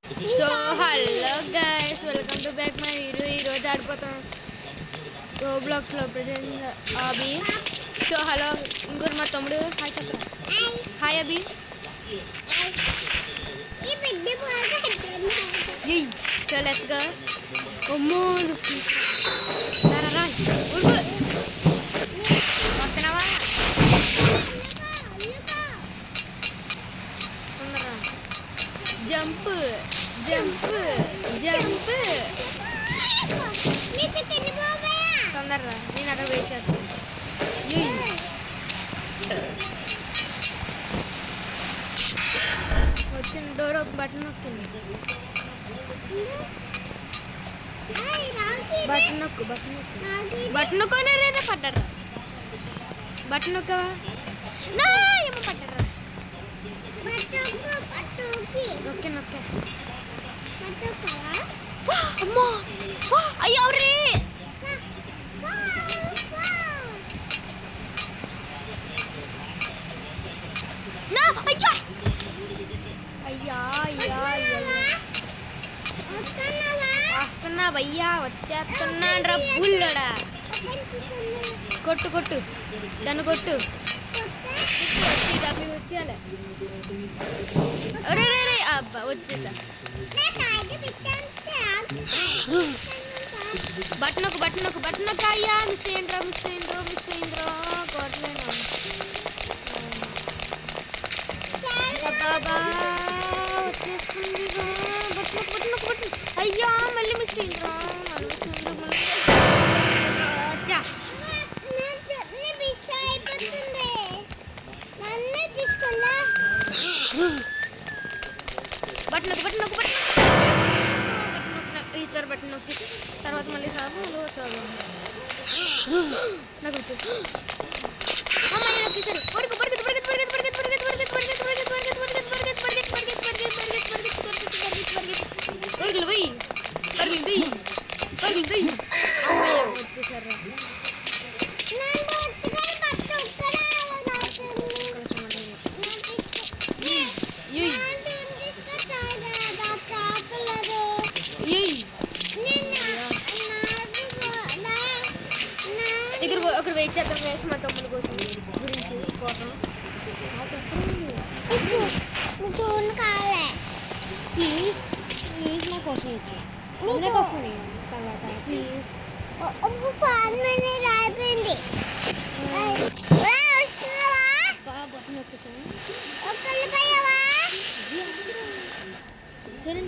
So hello guys, welcome to back my video. ఈరోజు ఆడిపోతాం రోబ్లాక్స్లో present అభి. So hello, ఇంకోటి మా తమ్ముడు. హాయ్ చెప్పరా. Hi Abhi. So let's go. అమ్మో ఊరుకు వస్తున్నావా? జంప్ జంప్ జంప్ తొందరరా, నేను అక్కడ వెయిట్ చేస్తాను. వచ్చింది డోర్ బటన్ నొక్కింది. బటన్ నొక్కు బటన్ నొక్కు బటన్ నొక్కనే రేరే పడ్డారా. బటన్ నొక్కవా? నా ఏమో పడ్డారా. నొక్కే నొక్కే. అమ్మా అయ్యో రే. అయ్యా అయ్యా అయ్యా వస్తున్నా భయ్యా, వచ్చేస్తున్నాను రా బుల్లడా. కొట్టు కొట్టు దాన్ని కొట్టు. వచ్చి వచ్చేయాలి. అరే రే అబ్బా వచ్చేసా. బటన్ నొక్కు అయ్యా. మిస్ అయిందిరా కొట్టలేను. బాబా వచ్చేస్తుంది. బటన్ నొక్కు అయ్యా, మళ్ళీ మిస్ అయిందిరా. బటన్ నొక్కు ఈసారి బటన్ నొక్కి తర్వాత మళ్ళీ సాగు చాలు. నాకు వచ్చు అమ్మాయి నొక్కిసారి. వచ్చేసారు. ఇక్కడ ఒకరు వెయిట్ చేద్దాం వేసి మా తమ్ముడు కోసం గురించి కోసం. ప్లీజ్ ప్లీజ్ నా కోసం ఇచ్చి తర్వాత ప్లీజ్. సరే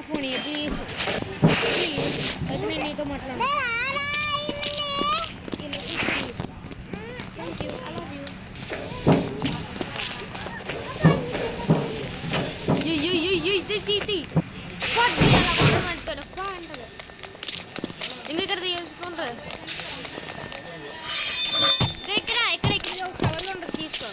ఫోన్ ప్లీజ్ అది నేను నీతో మాట్లాడాను. Thank you, I love you. ఇంకా ఇక్కడ తీసుకుంటా. ఇక్కడ ఒక షవర్లో ఉంటుంది, తీసుకో.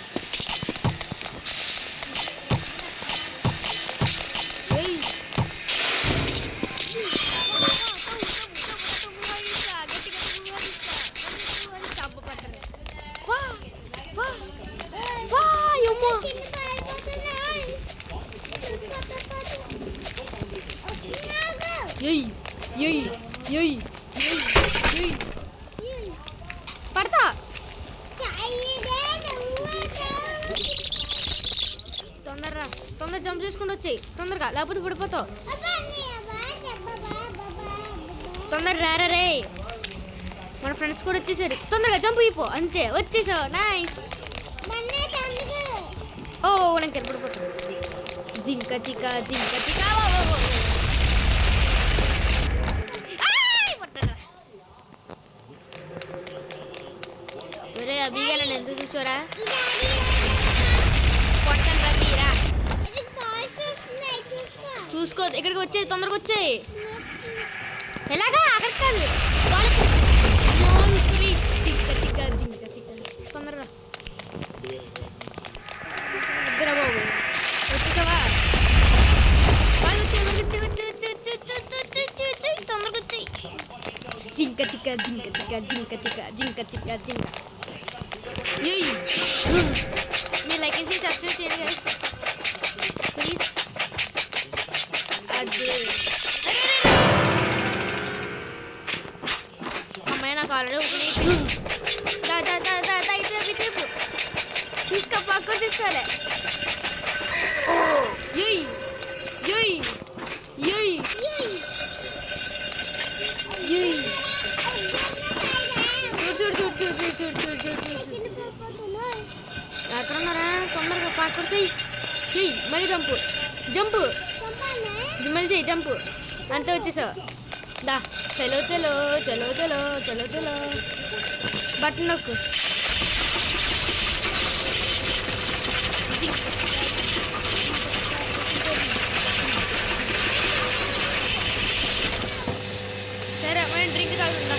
పడతా తొందర జంప్ చేసుకుంటూ వచ్చాయి తొందరగా, లేకపోతే పడిపోతావు. తొందర రారా రే. మన ఫ్రెండ్స్ కూడా వచ్చేసారు. తొందరగా జంప్ అయిపో. అంతే వచ్చేసావు. నైస్. ఓ నాకు కనపడిపోతుంది. జింక చిక్క జింక చిక్క. ఒరే అభిగా నన్ను ఎందుకు చూసారా? కొట్టను రా మీరా. చూసుకో. ఇక్కడికి వచ్చేయి. తొందరగా వచ్చేయి. ఎలాగా అక్కడికి కాదు. చూసుకుని జింక చిక్క జింక చిక్క. తొందరగా ఇద్దరా బాబు. వచ్చేసావా? తొందరగా వచ్చేయి. జింక చిక్క జింక చిక్క జింక చిక్క జింక చిక్క జింక. మీరు లైక్ చేసి సబ్స్క్రైబ్ చేయండి గైస్ ప్లీజ్. అదే అమ్మాయి నాకు ఆల్రెడీ ఒకటి తీపు తీసుకో. పక్క తీసుకోలే. ఎక్కడున్నారా? తొందరగా పాకూడ చెయ్యి. మళ్ళీ జంపు జంపు మళ్ళీ చెయ్యి జంపు. అంతే వచ్చేసావు. దా చలో చలో చలో చలో చలో చలో. బటన్ నొక్కు. సరే మనం డ్రింక్ తాగుతుందా?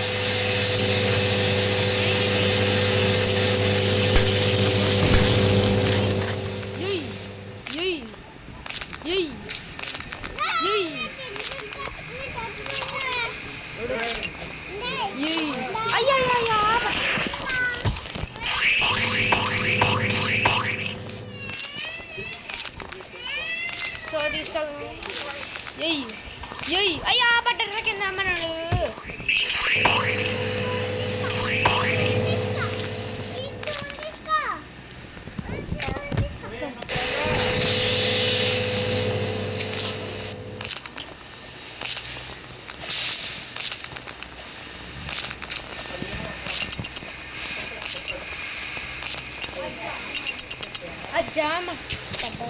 సో తీసుకెళ్దాం. అయ్యా పడ్డారు కింద అమ్మనాడు. అజ్జామ కదా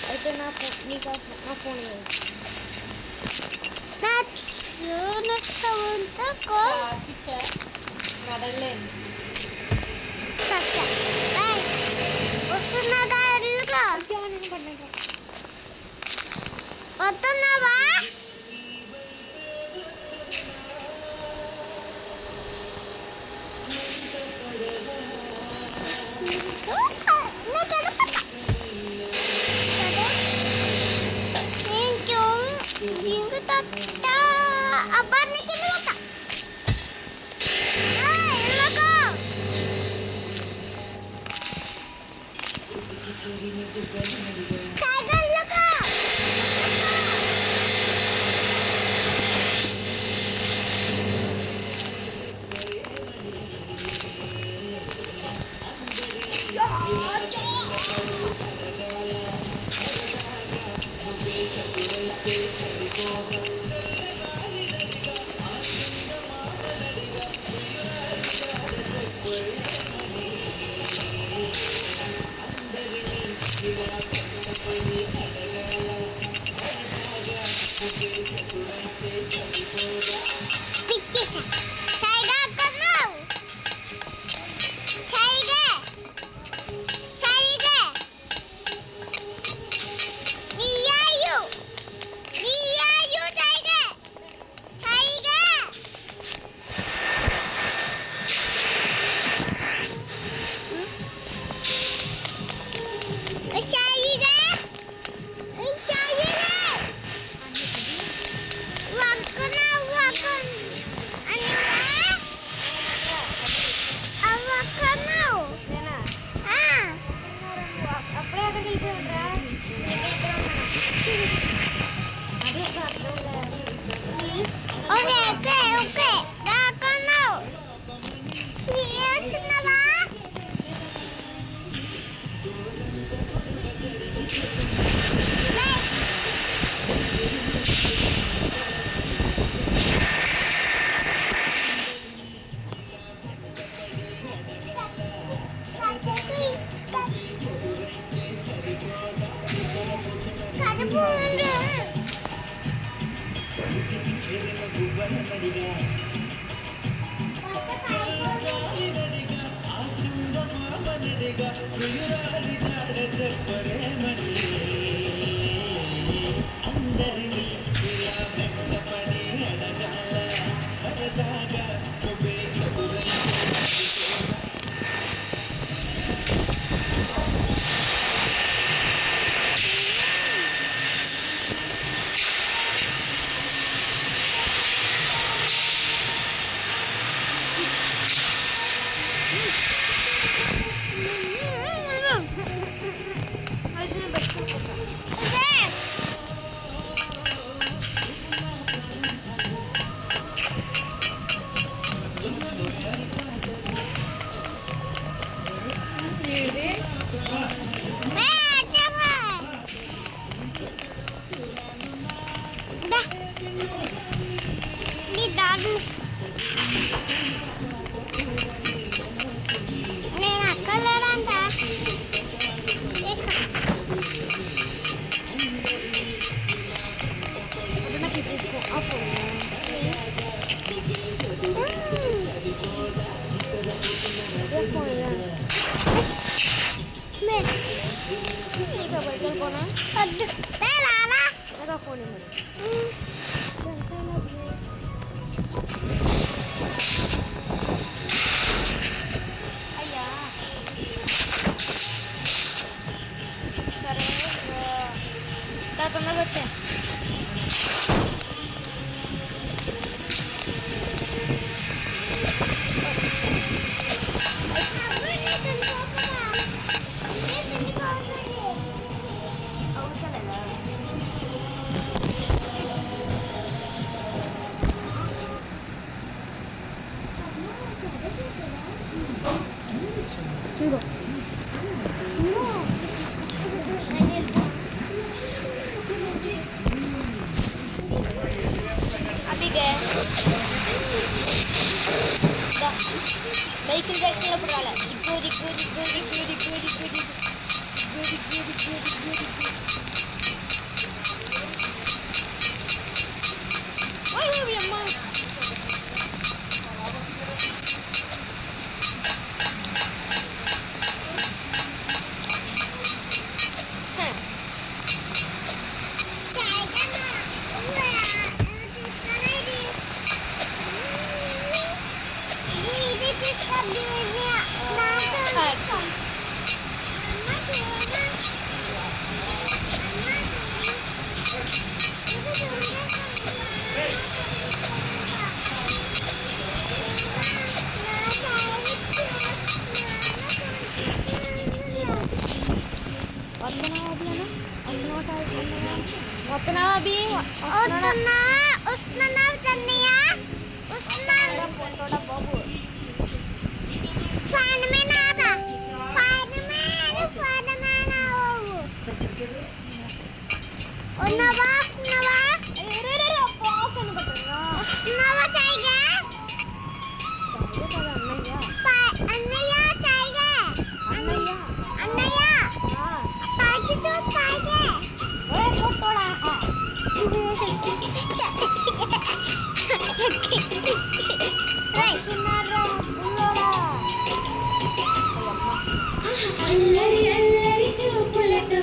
అయితే నా ఫోన్ నీకు నా ఫోన్ వస్తున్నావా? నేను అక్కలేదంట ఫోన్ అయ్యా సరే తొందరగా వచ్చా వెహికల్ వెహికల్ రాలే దిగ్గు దిగ్గు దిగ్గు దిగ్గు దిగ్గు దిగ్గు దిగ్గు దిగ్గు దిగ్గు దిగ్గు దిగ్గు అమ్మ వస్తున్నావా అభి వస్తున్నా కన్నయ్య వస్తున్నా బాబు ఫైర్‌మ్యాన్ ఆదా ఫైర్‌మ్యాన్ ఆవు ఉన్నవా రే బాక్స్ అనుకుంటున్నా ఉన్నవా టైగర్ అన్నయ్య టైగర్ అన్నయ్య పాకి తో టైగర్ ఒరే పోటోడా చిన్నారా బుల్లోడా అల్లరి అల్లరి చూపులతో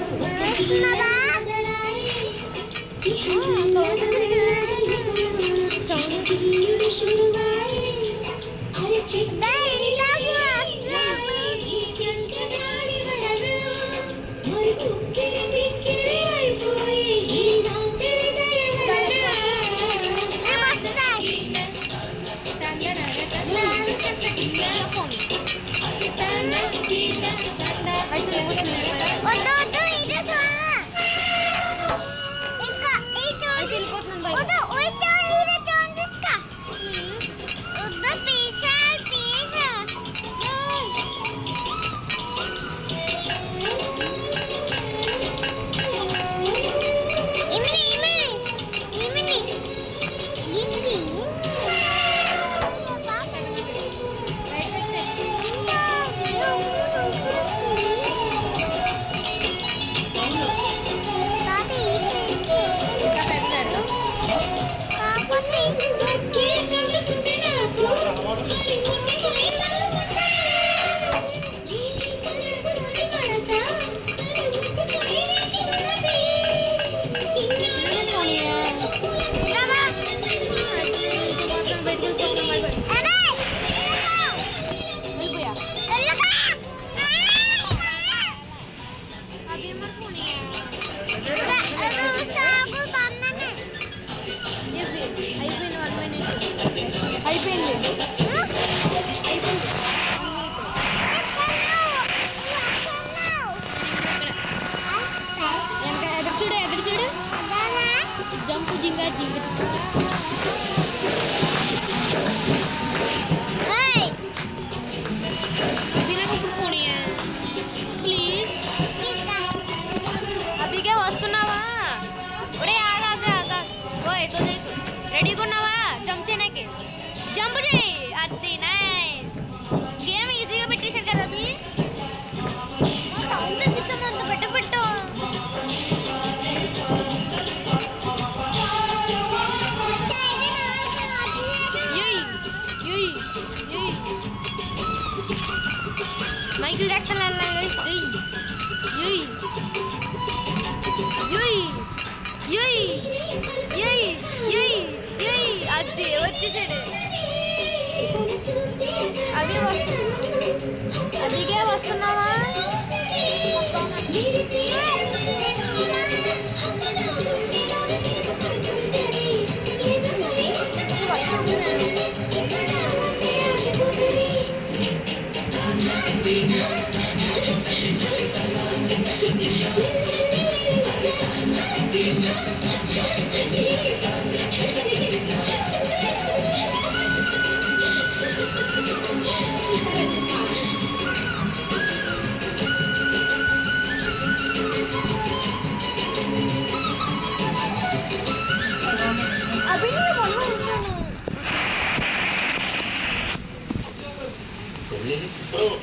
జంపు జింగ జింగ ఏయ్ अभी నాకు ఇప్పుడు ఫోన్ ప్లీజ్ తీసుకో అభికే వస్తున్నావా ఒరే ఆగా ఆగా ఆగా ఓయ్ తో దేకు రెడీగా ఉన్నావా జంప్ చేయడానికి జంప్ చేయి అది నైస్ గేమ్ ఈజీగా పెట్టేశారు కదా అభి సౌండ్ తగ్గించమా అంత పెట్టు ఏయ్ ఏయ్ ఏయ్ మైకిల్ జాక్సన్ అలా ఏయ్ ఏయ్ ఏయ్ ఏయ్ ఏయ్ ఏయ్ ఏయ్ అది వచ్చేసాడు అభిగే వస్తున్నావా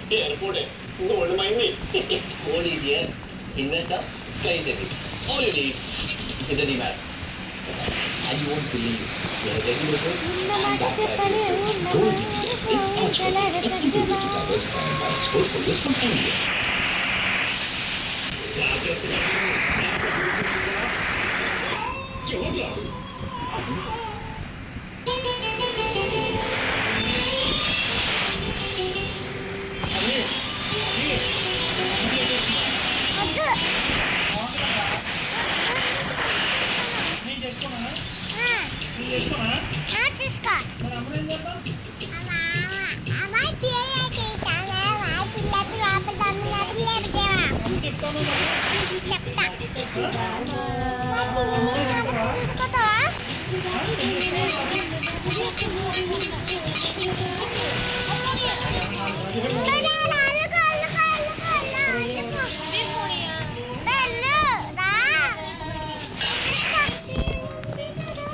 एयरपोर्ट है गोल्ड माइन नहीं वो लीजिए इन्वेस्टर कैसे भी ऑल यू नीड इधर ही ma'am I won't believe Gold ETF, it's natural, a simple way to diversify and balance portfolios from anywhere. తీసుకో అమ్మాయి పిల్లలకి పిల్లలకి చెప్తా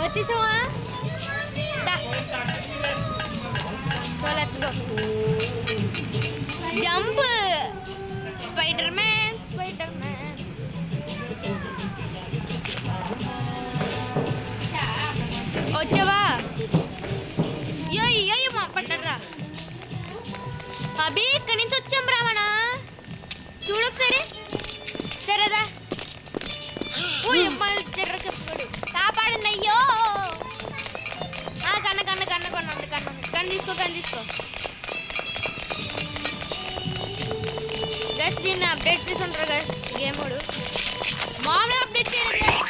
వచ్చేసావా so let's go jump spider man వచ్చావా అయ్యో మా పట్టరా అభి ఇక్కడి నుంచి వచ్చాం రావణ చూడు ఒకసారి సరేదా ఓ మళ్ళీ చెర్ర చెప్పుకోడు కాపాడండి అయ్యో కన్ను తీసుకో గైస్ దీన్ని అప్డేట్ చేసి ఉంటారు గైస్ గేమ్ వాడు మామూలుగా అప్డేట్ చేయలేదు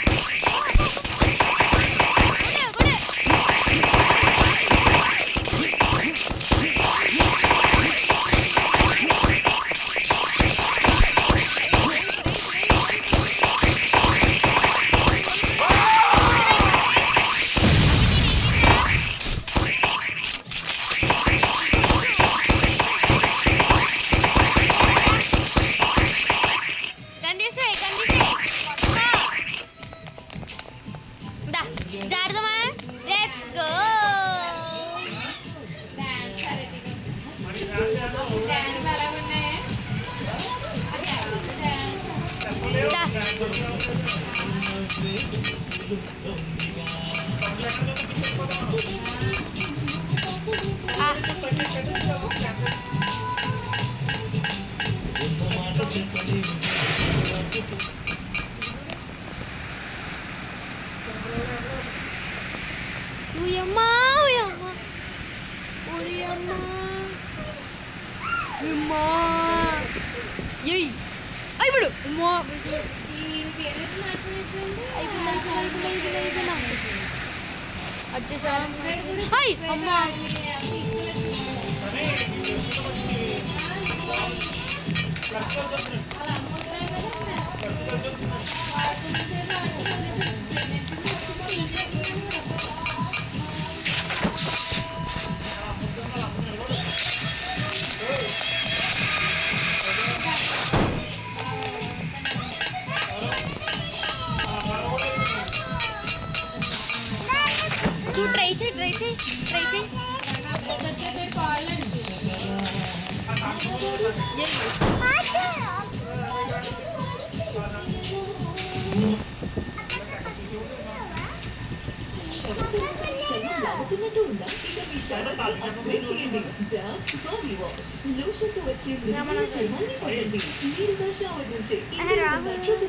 వచ్చేసా హాయ్ అమ్మా నువ్వు ట్రై చేయి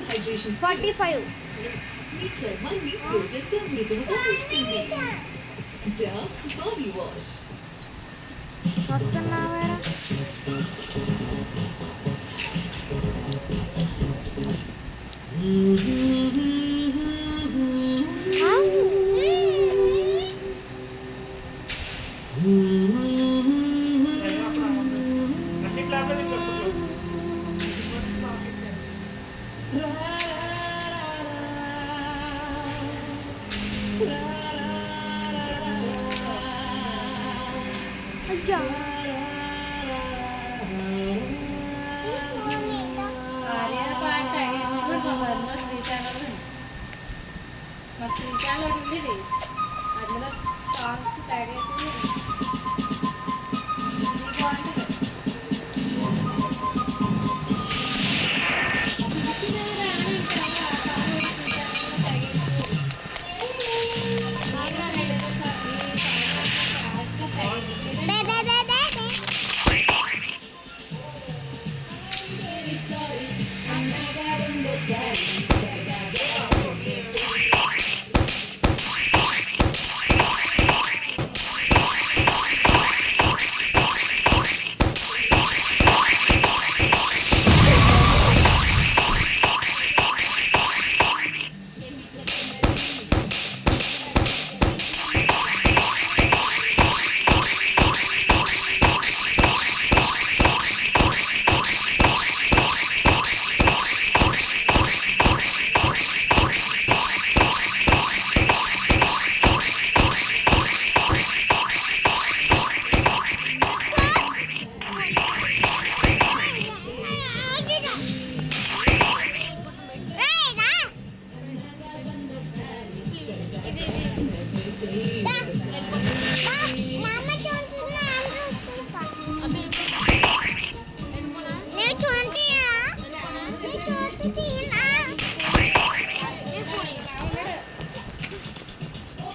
హైడ్రేషన్ 45 మీ చర్మాన్ని రోజంతా మృదువుగా చేస్తుంది. Dove body wash. వస్తున్నావా అయ్యా శ్రీకాంత్ ఉండేది అందులో సాంగ్స్ తాగేసి ఇది బాగుంటుంది.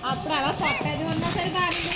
అప్పుడు అలా కొత్తది ఉన్నా సరే బాగుంది.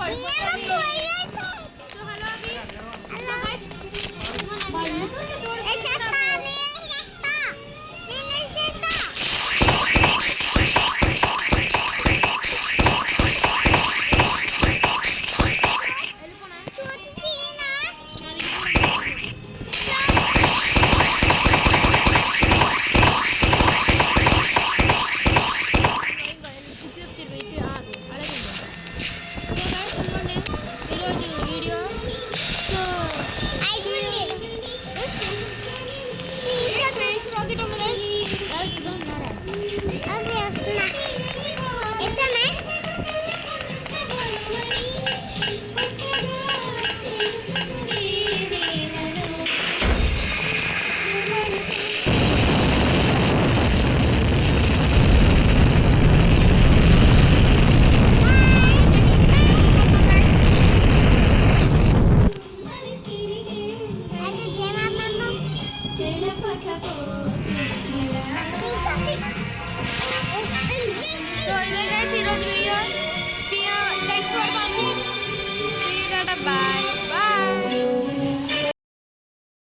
పడిపోతాడు